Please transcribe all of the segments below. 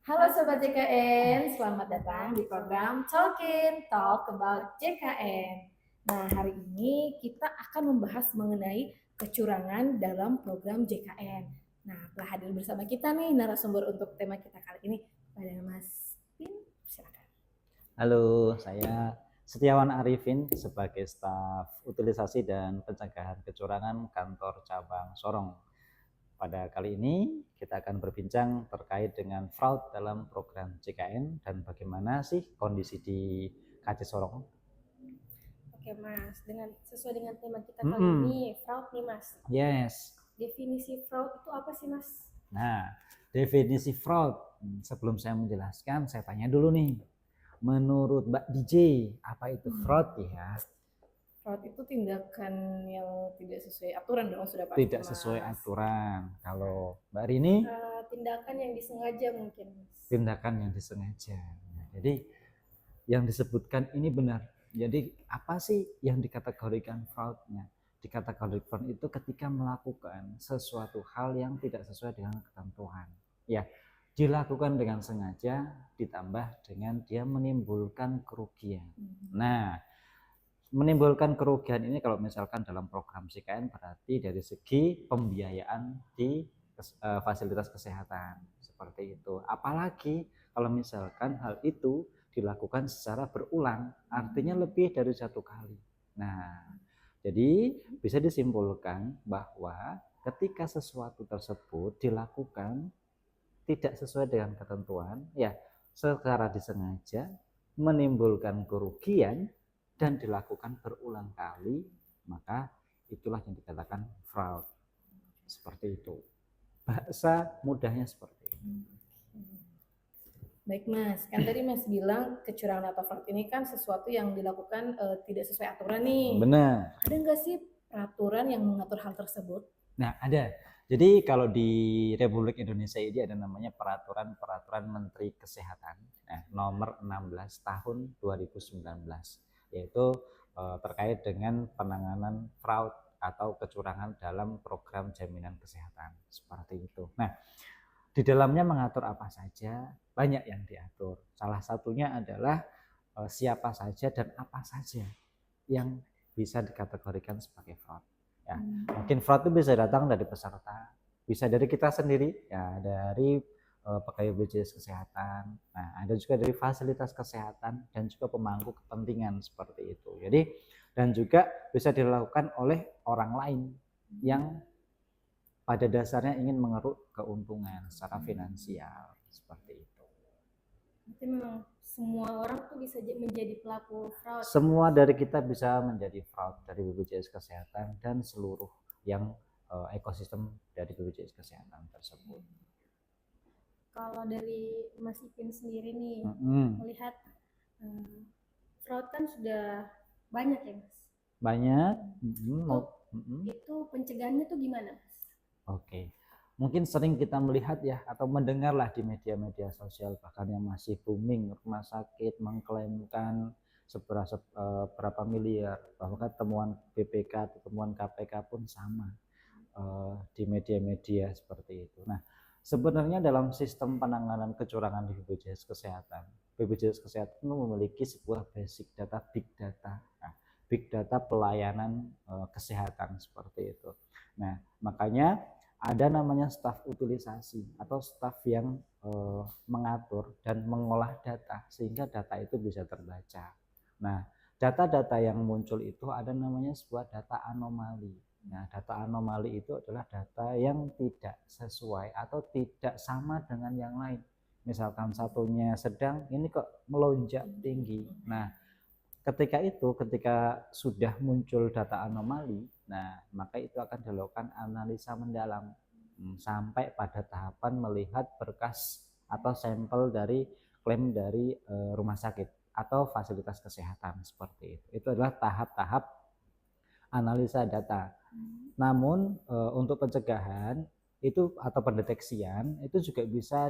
Halo Sobat JKN, selamat datang di program Talk About JKN. Nah, hari ini kita akan membahas mengenai kecurangan dalam program JKN. Nah, telah hadir bersama kita nih narasumber untuk tema kita kali ini. Pada Mas Pin, silakan. Halo, saya Setiawan Arifin sebagai staf utilisasi dan pencegahan kecurangan kantor cabang Sorong. Pada kali ini kita akan berbincang terkait dengan fraud dalam program JKN dan bagaimana sih kondisi di KC Sorong. Oke Mas, sesuai dengan tema kita kali ini, fraud nih Mas. Yes. Definisi fraud itu apa sih Mas? Nah, definisi fraud, sebelum saya menjelaskan, saya tanya dulu nih. Menurut Mbak DJ, apa itu fraud ya? Fraud itu tindakan yang tidak sesuai aturan dong, sudah pasti. Tidak sesuai aturan. Kalau Mbak Rini, tindakan yang disengaja mungkin. tindakan yang disengaja. Jadi yang disebutkan ini benar. Jadi apa sih yang dikategorikan fraudnya? Dikategorikan fraud itu ketika melakukan sesuatu hal yang tidak sesuai dengan ketentuan. Ya, dilakukan dengan sengaja ditambah dengan dia menimbulkan kerugian. Nah, menimbulkan kerugian ini kalau misalkan dalam program JKN berarti dari segi pembiayaan di fasilitas kesehatan seperti itu. Apalagi kalau misalkan hal itu dilakukan secara berulang, artinya lebih dari satu kali. Nah, jadi bisa disimpulkan bahwa ketika sesuatu tersebut dilakukan tidak sesuai dengan ketentuan, ya secara disengaja menimbulkan kerugian dan dilakukan berulang kali, maka itulah yang dikatakan fraud. Seperti itu. Bahasa mudahnya seperti itu. Baik Mas, kan tadi Mas bilang kecurangan atau fraud ini kan sesuatu yang dilakukan tidak sesuai aturan nih. Benar. Ada nggak sih peraturan yang mengatur hal tersebut? Nah, ada. Jadi kalau di Republik Indonesia ini ada namanya Peraturan Menteri Kesehatan nomor 16 tahun 2019, yaitu terkait dengan penanganan fraud atau kecurangan dalam program jaminan kesehatan seperti itu. Nah, di dalamnya mengatur apa saja, banyak yang diatur. Salah satunya adalah siapa saja dan apa saja yang bisa dikategorikan sebagai fraud. Ya, mungkin fraud itu bisa datang dari peserta, bisa dari kita sendiri, ya dari pegawai BPJS Kesehatan. Nah, ada juga dari fasilitas kesehatan dan juga pemangku kepentingan seperti itu. Jadi dan juga bisa dilakukan oleh orang lain yang pada dasarnya ingin mengeruk keuntungan secara finansial seperti itu. Berarti memang semua orang tuh bisa menjadi pelaku fraud. Semua dari kita bisa menjadi fraud dari BPJS Kesehatan dan seluruh yang ekosistem dari BPJS Kesehatan tersebut. Kalau dari Mas Ipin sendiri nih, melihat fraud kan sudah banyak ya Mas? Banyak. Itu pencegahannya tuh gimana Mas? Oke. Mungkin sering kita melihat ya atau mendengarlah di media-media sosial bahkan yang masih booming, rumah sakit mengklaimkan berapa miliar, bahkan temuan BPK atau temuan KPK pun sama di media-media seperti itu. Nah, sebenarnya dalam sistem penanganan kecurangan di BPJS Kesehatan memiliki sebuah basic data, big data. Nah, big data pelayanan kesehatan seperti itu. Nah, makanya ada namanya staf utilisasi atau staf yang mengatur dan mengolah data sehingga data itu bisa terbaca. Nah, data-data yang muncul itu ada namanya sebuah data anomali. Nah, data anomali itu adalah data yang tidak sesuai atau tidak sama dengan yang lain. Misalkan satunya sedang, ini kok melonjak tinggi. Nah, ketika sudah muncul data anomali, nah maka itu akan dilakukan analisa mendalam sampai pada tahapan melihat berkas atau sampel dari klaim dari rumah sakit atau fasilitas kesehatan seperti itu. Itu adalah tahap-tahap analisa data. Namun untuk pencegahan itu atau pendeteksian itu juga bisa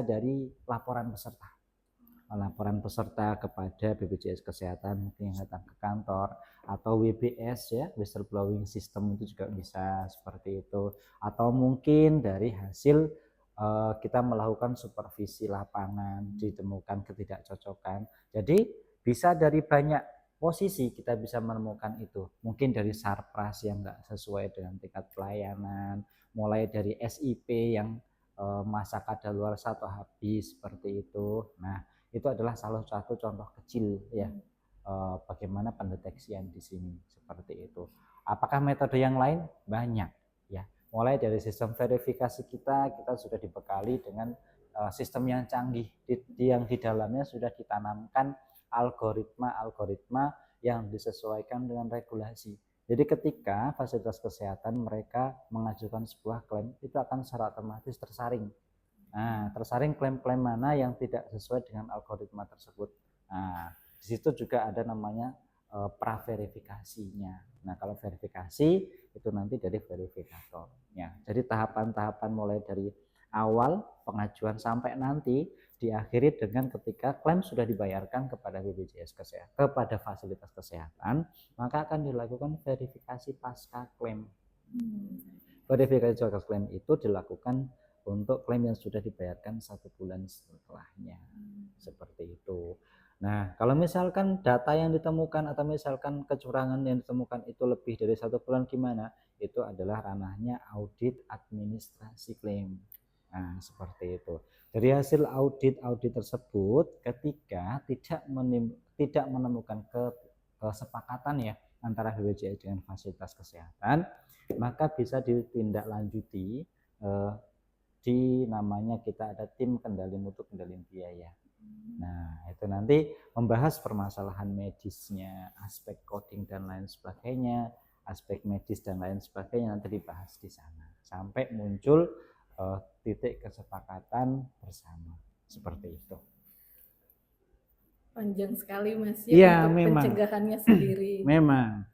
dari laporan peserta kepada BPJS Kesehatan mungkin yang datang ke kantor, atau WBS ya, whistleblowing system itu juga bisa seperti itu, atau mungkin dari hasil kita melakukan supervisi lapangan, ditemukan ketidakcocokan. Jadi bisa dari banyak posisi kita bisa menemukan itu. Mungkin dari sarpras yang nggak sesuai dengan tingkat pelayanan, mulai dari SIP yang masa kadaluarsa atau habis seperti itu. Nah, itu adalah salah satu contoh kecil ya bagaimana pendeteksian di sini seperti itu. Apakah metode yang lain? Banyak ya. Mulai dari sistem verifikasi kita sudah dibekali dengan sistem yang canggih yang di dalamnya sudah ditanamkan algoritma-algoritma yang disesuaikan dengan regulasi. Jadi ketika fasilitas kesehatan mereka mengajukan sebuah klaim, itu akan secara otomatis tersaring. Nah, tersaring klaim-klaim mana yang tidak sesuai dengan algoritma tersebut. Nah, di situ juga ada namanya pra-verifikasinya. Nah, kalau verifikasi itu nanti dari verifikator. Ya, jadi tahapan-tahapan mulai dari awal pengajuan sampai nanti diakhiri dengan ketika klaim sudah dibayarkan kepada BPJS Kesehatan, kepada fasilitas kesehatan, maka akan dilakukan verifikasi pasca klaim. Verifikasi pasca klaim itu dilakukan untuk klaim yang sudah dibayarkan 1 bulan setelahnya, seperti itu. Nah, kalau misalkan data yang ditemukan atau misalkan kecurangan yang ditemukan itu lebih dari 1 bulan gimana? Itu adalah ranahnya audit administrasi klaim. Nah, seperti itu. Dari hasil audit tersebut, ketika tidak menemukan kesepakatan ya antara BPJS dengan fasilitas kesehatan, maka bisa ditindaklanjuti di namanya kita ada tim kendali mutu kendali biaya. Nah, itu nanti membahas permasalahan medisnya, aspek coding dan lain sebagainya, aspek medis dan lain sebagainya nanti dibahas di sana sampai muncul titik kesepakatan bersama seperti itu. Panjang sekali Mas ya untuk memang. pencegahannya sendiri. Memang.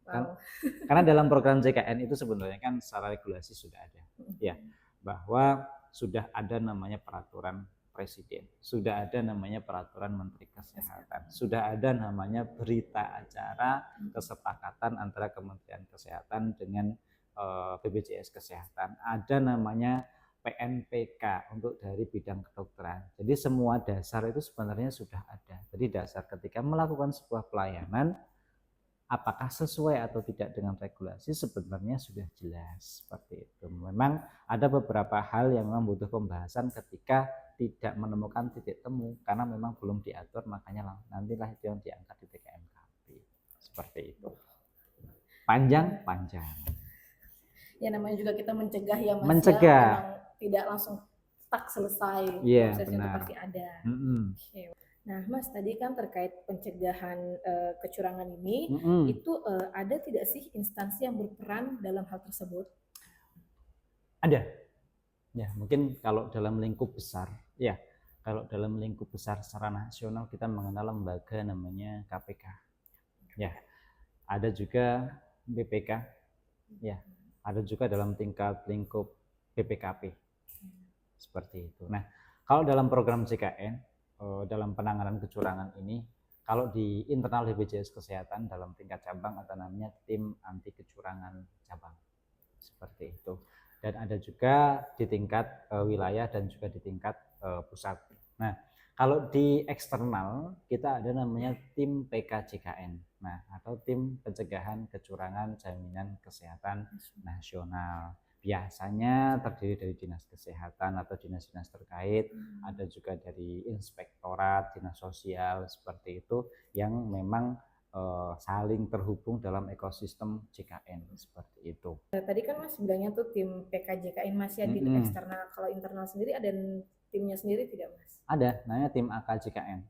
Wow. Karena dalam program JKN itu sebenarnya kan secara regulasi sudah ada, ya, bahwa sudah ada namanya peraturan presiden, sudah ada namanya peraturan menteri kesehatan, sudah ada namanya berita acara kesepakatan antara Kementerian Kesehatan dengan BPJS Kesehatan, ada namanya PNPK untuk dari bidang kedokteran. Jadi semua dasar itu sebenarnya sudah ada. Jadi dasar ketika melakukan sebuah pelayanan apakah sesuai atau tidak dengan regulasi sebenarnya sudah jelas seperti itu. Memang ada beberapa hal yang memang butuh pembahasan ketika tidak menemukan titik temu karena memang belum diatur, makanya nantilah itu yang diangkat di TKMKP seperti itu. Panjang. Ya namanya juga kita mencegah ya Mas. Mencegah. Ya, memang tidak langsung tak selesai. Iya, prosesnya itu benar. pasti ada. Nah, Mas tadi kan terkait pencegahan kecurangan ini, itu ada tidak sih instansi yang berperan dalam hal tersebut? Ada. Ya, mungkin kalau dalam lingkup besar, ya, kalau dalam lingkup besar secara nasional kita mengenal lembaga namanya KPK. Ya, ada juga BPK. Ya, ada juga dalam tingkat lingkup BPKP. Seperti itu. Nah, kalau dalam program JKN dalam penanganan kecurangan ini, kalau di internal BPJS Kesehatan dalam tingkat cabang atau namanya tim anti kecurangan cabang seperti itu, dan ada juga di tingkat wilayah dan juga di tingkat pusat. Nah, kalau di eksternal kita ada namanya tim PKJKN, nah atau tim pencegahan kecurangan jaminan kesehatan nasional. Biasanya terdiri dari dinas kesehatan atau dinas-dinas terkait, ada juga dari inspektorat, dinas sosial seperti itu yang memang saling terhubung dalam ekosistem JKN seperti itu. Tadi kan Mas bilangnya tuh tim PKJKN Mas ya di eksternal, kalau internal sendiri ada timnya sendiri tidak Mas? Ada, namanya tim AKJKN.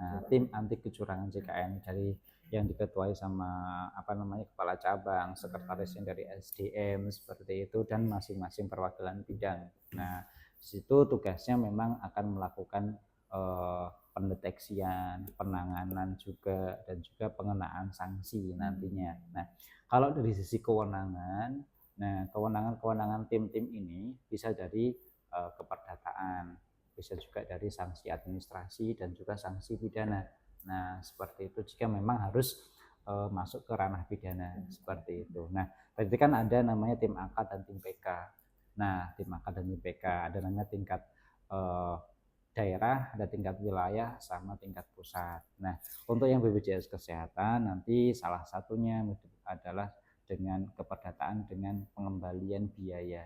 Nah, tim anti kecurangan JKN dari yang diketuai sama kepala cabang, sekretarisnya dari SDM seperti itu, dan masing-masing perwakilan bidang. Nah, di situ tugasnya memang akan melakukan pendeteksian, penanganan juga, dan juga pengenaan sanksi nantinya. Nah, kalau dari sisi kewenangan, nah kewenangan tim-tim ini bisa dari keperdataan, bisa juga dari sanksi administrasi dan juga sanksi pidana. Nah, seperti itu jika memang harus masuk ke ranah pidana seperti itu. Nah, tadi kan ada namanya tim AK dan tim PK. Nah, tim AK dan tim PK ada namanya tingkat daerah, ada tingkat wilayah, sama tingkat pusat. Nah, untuk yang BPJS Kesehatan nanti salah satunya adalah dengan keperdataan dengan pengembalian biaya.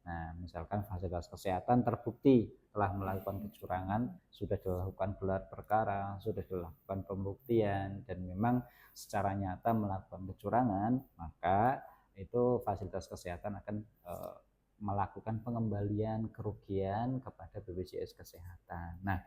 Nah, misalkan fasilitas kesehatan terbukti telah melakukan kecurangan, sudah dilakukan gelar perkara, sudah dilakukan pembuktian, dan memang secara nyata melakukan kecurangan, maka itu fasilitas kesehatan akan melakukan pengembalian kerugian kepada BPJS Kesehatan. Nah,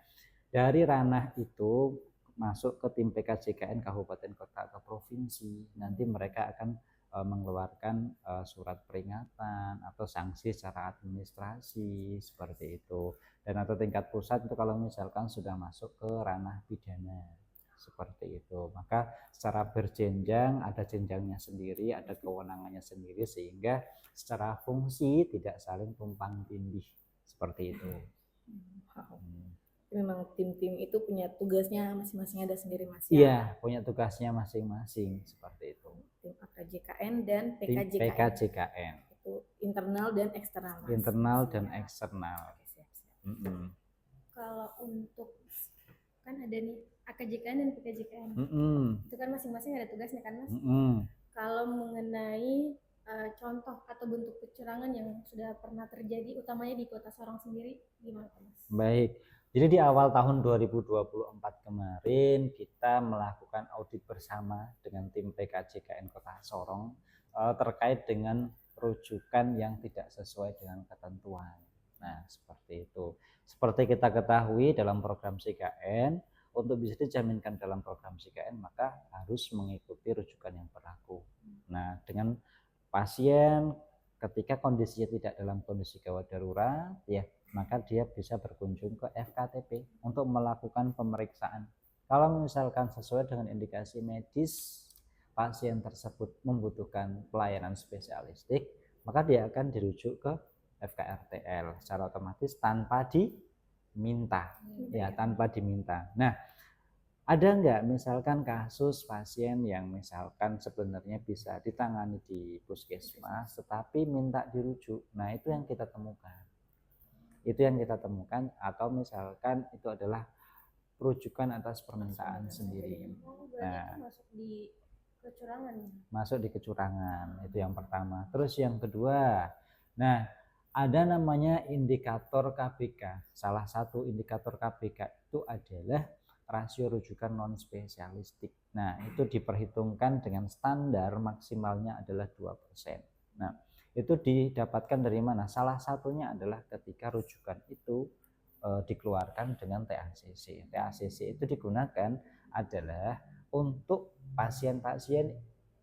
dari ranah itu masuk ke tim PKJKN kabupaten kota atau provinsi. Nanti mereka akan mengeluarkan surat peringatan atau sanksi secara administrasi seperti itu. Dan atau tingkat pusat itu kalau misalkan sudah masuk ke ranah pidana seperti itu. Maka secara berjenjang, ada jenjangnya sendiri, ada kewenangannya sendiri, sehingga secara fungsi tidak saling tumpang tindih seperti itu. Memang tim-tim itu punya tugasnya masing-masing ada sendiri Mas ya? Iya, punya tugasnya masing-masing seperti itu. Tim AKJKN dan Tim PKJKN. PKJKN. Itu internal dan eksternal Mas. Internal dan eksternal. Oke, siap. Kalau untuk kan ada nih AKJKN dan PKJKN. Itu kan masing-masing ada tugasnya kan Mas? Kalau mengenai contoh atau bentuk kecurangan yang sudah pernah terjadi utamanya di Kota Sorong sendiri gimana Mas? Baik. Jadi di awal tahun 2024 kemarin kita melakukan audit bersama dengan tim PKJKN Kota Sorong terkait dengan rujukan yang tidak sesuai dengan ketentuan. Nah, seperti itu. Seperti kita ketahui dalam program CKN, untuk bisa dijaminkan dalam program CKN maka harus mengikuti rujukan yang berlaku. Nah, dengan pasien ketika kondisinya tidak dalam kondisi gawat darurat, ya maka dia bisa berkunjung ke FKTP untuk melakukan pemeriksaan. Kalau misalkan sesuai dengan indikasi medis, pasien tersebut membutuhkan pelayanan spesialistik, maka dia akan dirujuk ke FKRTL secara otomatis tanpa diminta, ya tanpa diminta. Nah, ada nggak misalkan kasus pasien yang misalkan sebenarnya bisa ditangani di puskesmas tetapi minta dirujuk? Nah, itu yang kita temukan. Atau misalkan itu adalah rujukan atas permintaan sendiri. Nah, masuk di kecurangan. Masuk di kecurangan, itu yang pertama. Terus yang kedua, nah ada namanya indikator KBK. Salah satu indikator KBK itu adalah rasio rujukan non spesialistik. Nah, itu diperhitungkan dengan standar maksimalnya adalah 2%. Nah, itu didapatkan dari mana? Salah satunya adalah ketika rujukan itu dikeluarkan dengan TACC. TACC itu digunakan adalah untuk pasien-pasien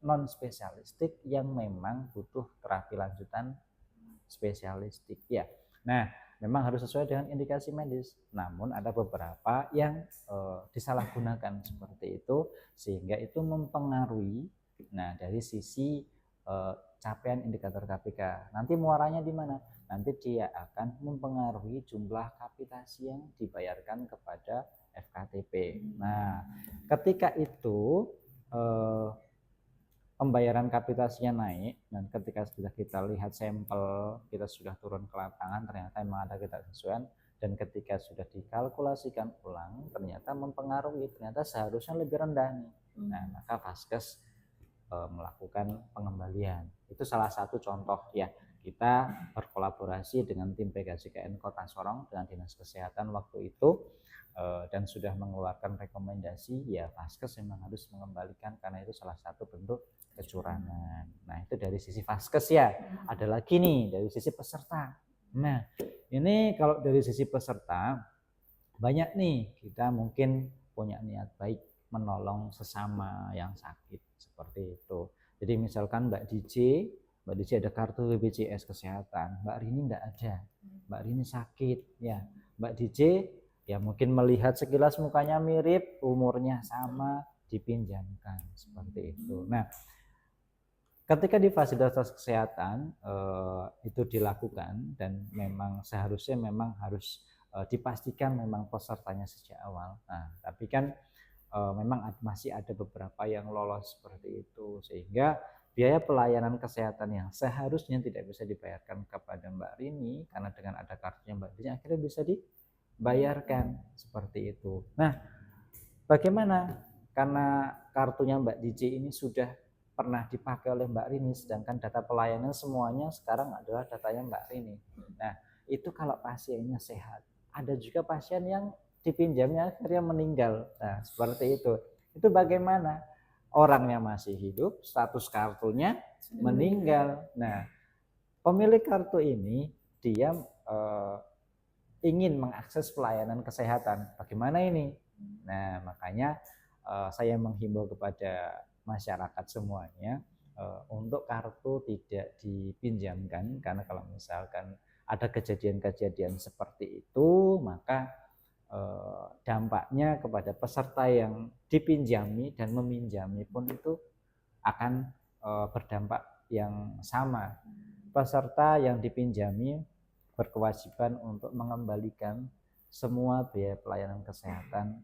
non spesialistik yang memang butuh terapi lanjutan spesialistik ya. Nah, memang harus sesuai dengan indikasi medis. Namun ada beberapa yang disalahgunakan seperti itu sehingga itu mempengaruhi. Nah, dari sisi capaian indikator KPK. Nanti muaranya di mana? Nanti dia akan mempengaruhi jumlah kapitasi yang dibayarkan kepada FKTP. Nah, ketika itu pembayaran kapitasinya naik dan ketika sudah kita lihat sampel, kita sudah turun ke lapangan, ternyata memang ada ketidaksesuaian, dan ketika sudah dikalkulasikan ulang ternyata mempengaruhi, ternyata seharusnya lebih rendah nih. Nah, maka Vaskes melakukan pengembalian. Itu salah satu contoh ya. Kita berkolaborasi dengan tim PKJKN Kota Sorong dengan Dinas Kesehatan waktu itu dan sudah mengeluarkan rekomendasi, ya Vaskes memang harus mengembalikan karena itu salah satu bentuk kecurangan. Nah, itu dari sisi Vaskes ya. Ada lagi nih dari sisi peserta. Nah, ini kalau dari sisi peserta banyak nih kita mungkin punya niat baik menolong sesama yang sakit seperti itu. Jadi misalkan Mbak DJ ada kartu BPJS Kesehatan, Mbak Rini enggak ada, Mbak Rini sakit ya, Mbak DJ ya mungkin melihat sekilas mukanya mirip, umurnya sama, dipinjamkan seperti itu. Nah, ketika di fasilitas kesehatan itu dilakukan dan memang seharusnya memang harus dipastikan memang pesertanya sejak awal. Nah, tapi kan memang masih ada beberapa yang lolos seperti itu, sehingga biaya pelayanan kesehatan yang seharusnya tidak bisa dibayarkan kepada Mbak Rini karena dengan ada kartunya Mbak Rini akhirnya bisa dibayarkan seperti itu. Nah, bagaimana karena kartunya Mbak Dici ini sudah pernah dipakai oleh Mbak Rini, sedangkan data pelayanan semuanya sekarang adalah datanya Mbak Rini. Nah, itu kalau pasiennya sehat. Ada juga pasien yang dipinjamnya akhirnya meninggal. Nah, seperti itu. Itu bagaimana? Orangnya masih hidup, status kartunya meninggal. Nah, pemilik kartu ini dia ingin mengakses pelayanan kesehatan. Bagaimana ini? Nah, makanya saya menghimbau kepada masyarakat semuanya untuk kartu tidak dipinjamkan, karena kalau misalkan ada kejadian-kejadian seperti itu, maka dampaknya kepada peserta yang dipinjami dan meminjami pun itu akan berdampak yang sama. Peserta yang dipinjami berkewajiban untuk mengembalikan semua biaya pelayanan kesehatan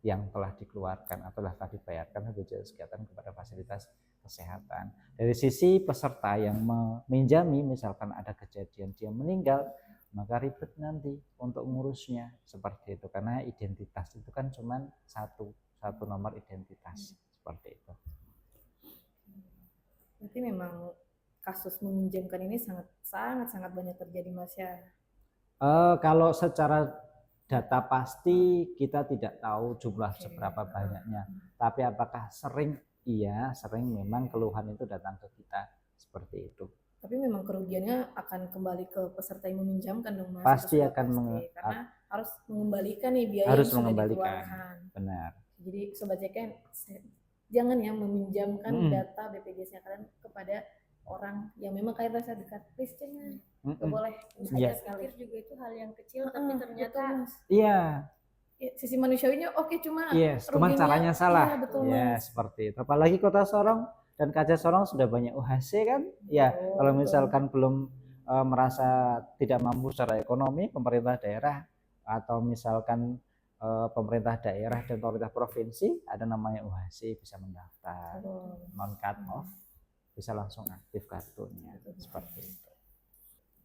yang telah dikeluarkan atau telah dibayarkan BPJS Kesehatan kepada fasilitas kesehatan. Dari sisi peserta yang meminjami, misalkan ada kejadian dia meninggal, maka ribet nanti untuk ngurusnya seperti itu, karena identitas itu kan cuma satu nomor identitas seperti itu. Berarti memang kasus meminjamkan ini sangat banyak terjadi, Mas ya. Kalau secara data pasti kita tidak tahu jumlah seberapa banyaknya, tapi apakah sering? Iya, sering memang keluhan itu datang ke kita seperti itu. Tapi memang kerugiannya akan kembali ke peserta yang meminjamkan dong, Mas. Pasti akan karena harus mengembalikan nih biaya harus yang sudah mengembalikan. dikeluarkan. Benar. Jadi Sobat JKN jangan ya meminjamkan data BPJS kalian kepada orang yang memang kalian rasa dekat. Please jangan. Gak boleh. Iya. Sekali juga itu hal yang kecil tapi ternyata iya. Sisi manusiawinya oke, cuma cuma caranya salah. Iya, betul, ya, seperti itu. Apalagi Kota Sorong dan Kaca Sorong sudah banyak UHC kan? Ya, kalau misalkan belum merasa tidak mampu secara ekonomi, pemerintah daerah atau misalkan pemerintah daerah dan pemerintah provinsi ada namanya UHC, bisa mendaftar, non cut off, bisa langsung aktif kartunya seperti itu.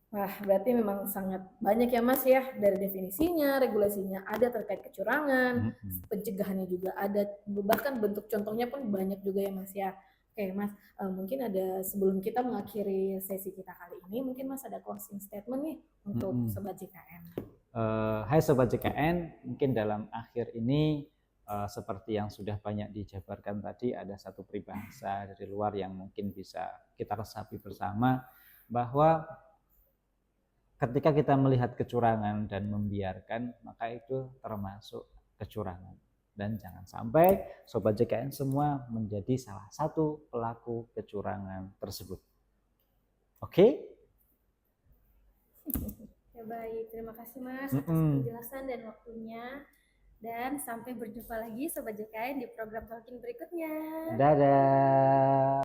Wah, berarti memang sangat banyak ya Mas ya, dari definisinya, regulasinya ada terkait kecurangan, pencegahannya juga ada, bahkan bentuk contohnya pun banyak juga ya Mas ya. Oke Mas, mungkin ada sebelum kita mengakhiri sesi kita kali ini, mungkin Mas ada closing statement nih untuk Sobat JKN. Hai Sobat JKN, mungkin dalam akhir ini seperti yang sudah banyak dijabarkan tadi, ada satu peribahasa dari luar yang mungkin bisa kita resapi bersama, bahwa ketika kita melihat kecurangan dan membiarkan, maka itu termasuk kecurangan. Dan jangan sampai Sobat JKN semua menjadi salah satu pelaku kecurangan tersebut. Oke? Ya baik, terima kasih Mas atas penjelasan dan waktunya. Dan sampai berjumpa lagi Sobat JKN di program Talking berikutnya. Dadah.